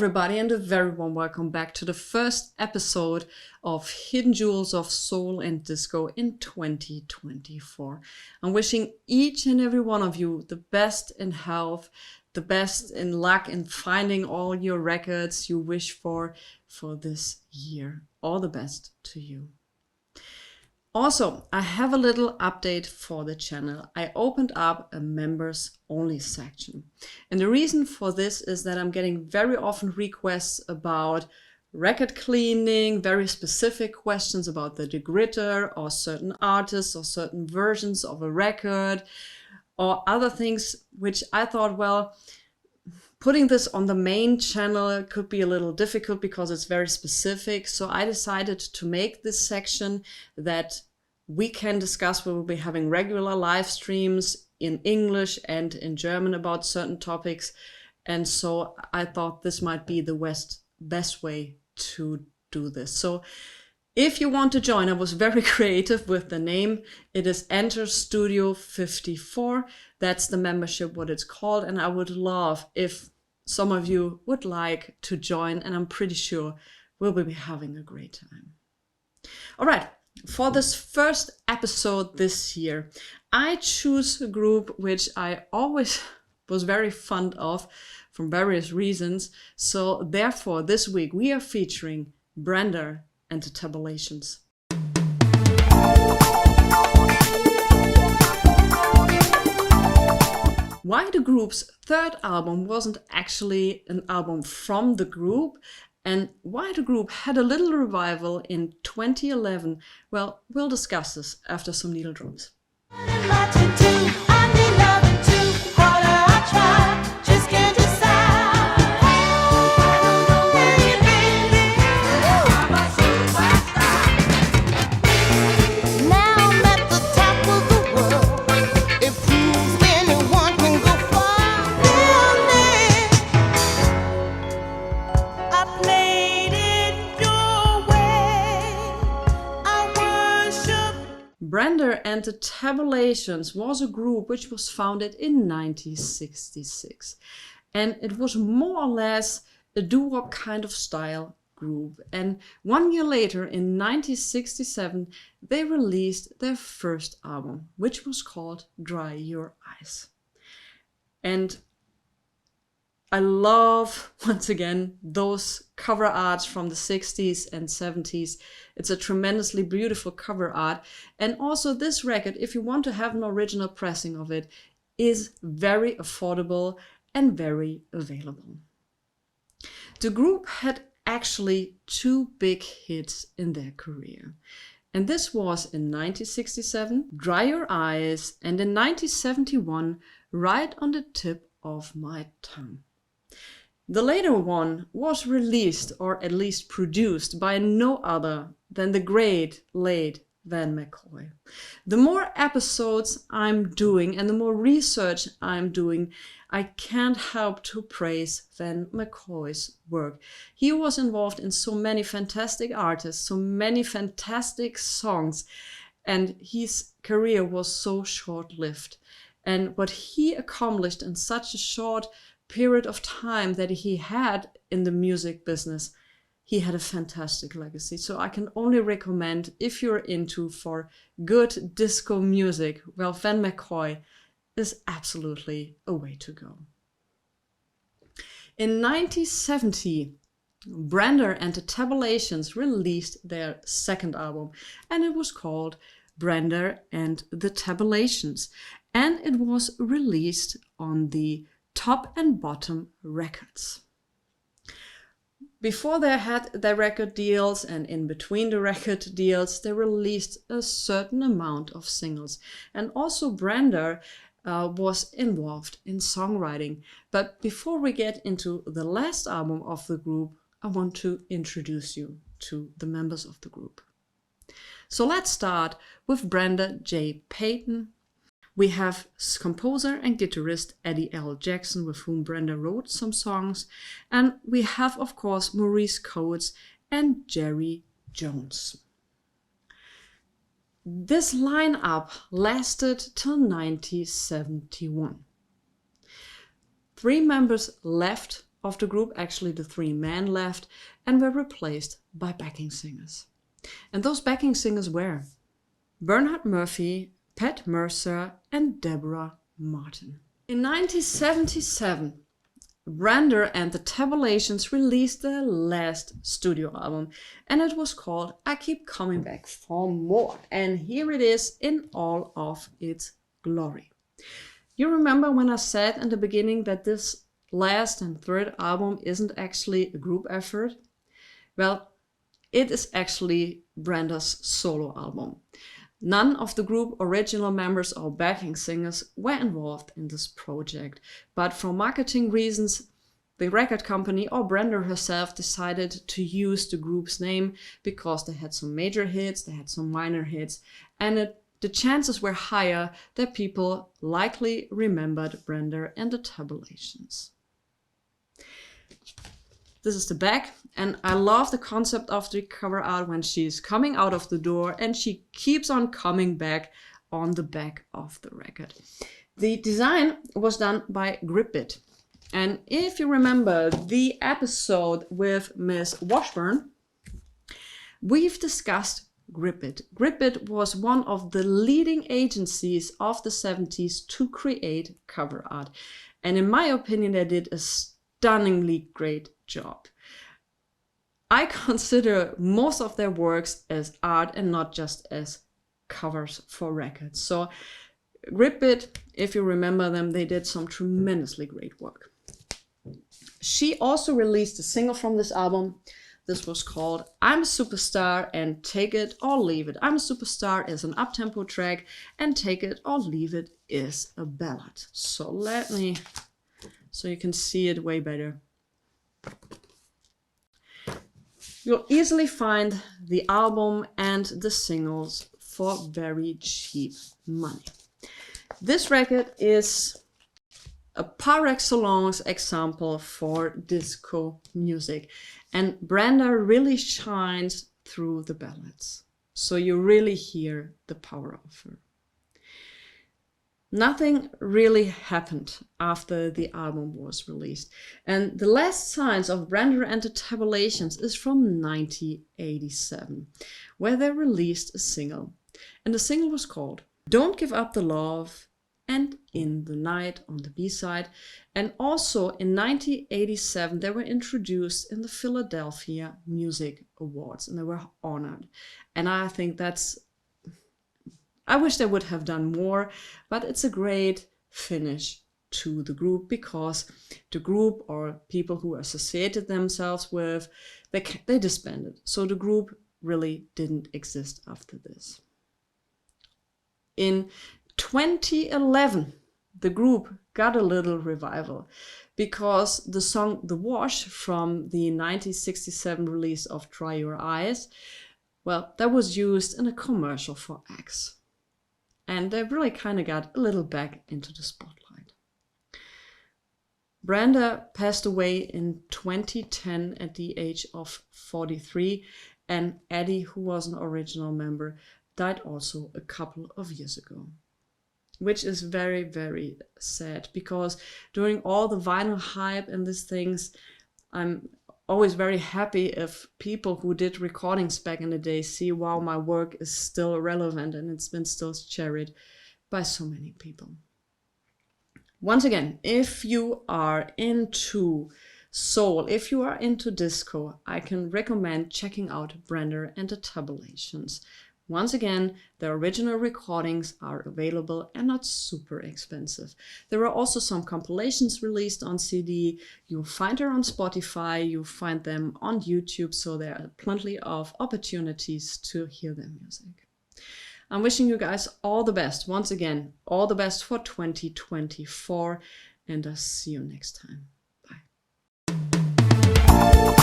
everybody, and a very warm welcome back to the first episode of Hidden Jewels of Soul and Disco in 2024. I'm wishing each and every one of you the best in health, the best in luck in finding all your records you wish for this year. All the best to you. Also, I have a little update for the channel. I opened up a members only section. And the reason for this is that I'm getting very often requests about record cleaning, very specific questions about the degritter or certain artists or certain versions of a record or other things, which I thought, well, putting this on the main channel could be a little difficult because it's very specific. So I decided to make this section that we can discuss. We will be having regular live streams in English and in German about certain topics. And so I thought this might be the best way to do this. So if you want to join, I was very creative with the name. It is Enter Studio 54. That's the membership, what it's called. And I would love if some of you would like to join, and I'm pretty sure we'll be having a great time. All right, for this first episode this year, I choose a group which I always was very fond of for various reasons. So therefore, this week we are featuring Brenda and the Tabulations. Why the group's third album wasn't actually an album from the group, and why the group had a little revival in 2011, well, we'll discuss this after some needle drops. Brenda and the Tabulations was a group which was founded in 1966. And it was more or less a doo-wop kind of style group. And 1 year later, in 1967, they released their first album, which was called Dry Your Eyes. And I love, once again, those cover arts from the 60s and 70s. It's a tremendously beautiful cover art. And also this record, if you want to have an original pressing of it, is very affordable and very available. The group had actually 2 big hits in their career. And this was in 1967, Dry Your Eyes, and in 1971, Right on the Tip of My Tongue. The later one was released, or at least produced, by no other than the great late Van McCoy. The more episodes I'm doing and the more research I'm doing, I can't help to praise Van McCoy's work. He was involved in so many fantastic artists, so many fantastic songs, and his career was so short-lived. And what he accomplished in such a short period of time that he had in the music business, he had a fantastic legacy. So I can only recommend, if you're into for good disco music, well, Van McCoy is absolutely a way to go. In 1970, Brenda and the Tabulations released their second album, and it was called Brenda and the Tabulations, and it was released on the Top and Bottom Records. Before they had their record deals and in between the record deals, they released a certain amount of singles. And also Brenda was involved in songwriting. But before we get into the last album of the group, I want to introduce you to the members of the group. So let's start with Brenda J. Payton. We have composer and guitarist Eddie L. Jackson, with whom Brenda wrote some songs. And we have, of course, Maurice Coates and Jerry Jones. This lineup lasted till 1971. 3 members left of the group, actually the 3 men, left and were replaced by backing singers. And those backing singers were Bernard Murphy, Pat Mercer, and Deborah Martin. In 1977, Brenda and the Tabulations released their last studio album, and it was called I Keep Coming Back for More. And here it is in all of its glory. You remember when I said in the beginning that this last and third album isn't actually a group effort? Well, it is actually Brenda's solo album. None of the group original members or backing singers were involved in this project, but for marketing reasons, the record company or Brenda herself decided to use the group's name because they had some major hits, they had some minor hits, and the chances were higher that people likely remembered Brenda and the Tabulations. This is the back, and I love the concept of the cover art when she's coming out of the door and she keeps on coming back on the back of the record. The design was done by Gripit. And if you remember the episode with Miss Washburn, we've discussed Gripit. Gripit was one of the leading agencies of the 70s to create cover art. And in my opinion, they did a stunningly great job. I consider most of their works as art and not just as covers for records. So Gripit, if you remember them, they did some tremendously great work. She also released a single from this album. This was called I'm a Superstar and Take It or Leave It. I'm a Superstar is an up-tempo track and Take It or Leave It is a ballad. So you can see it way better. You'll easily find the album and the singles for very cheap money. This record is a par excellence example for disco music, and Brenda really shines through the ballads, so you really hear the power of her. Nothing really happened after the album was released, and the last signs of Brenda and the Tabulations is from 1987, where they released a single, and the single was called Don't Give Up the Love and In the Night on the B-side. And also in 1987 they were introduced in the Philadelphia Music Awards and they were honored. And I think I wish they would have done more, but it's a great finish to the group because the group or people who associated themselves with, they disbanded. So the group really didn't exist after this. In 2011, the group got a little revival because the song The Wash from the 1967 release of Dry Your Eyes, well, that was used in a commercial for Axe. And they really kind of got a little back into the spotlight. Brenda passed away in 2010 at the age of 43, and Eddie, who was an original member, died also a couple of years ago. Which is very, very sad because during all the vinyl hype and these things, I'm always very happy if people who did recordings back in the day see, wow, my work is still relevant and it's been still cherished by so many people. Once again, if you are into soul, if you are into disco, I can recommend checking out Brenda and the Tabulations. Once again, the original recordings are available and not super expensive. There are also some compilations released on CD. You'll find her on Spotify, you'll find them on YouTube, so there are plenty of opportunities to hear their music. I'm wishing you guys all the best. Once again, all the best for 2024, and I'll see you next time. Bye.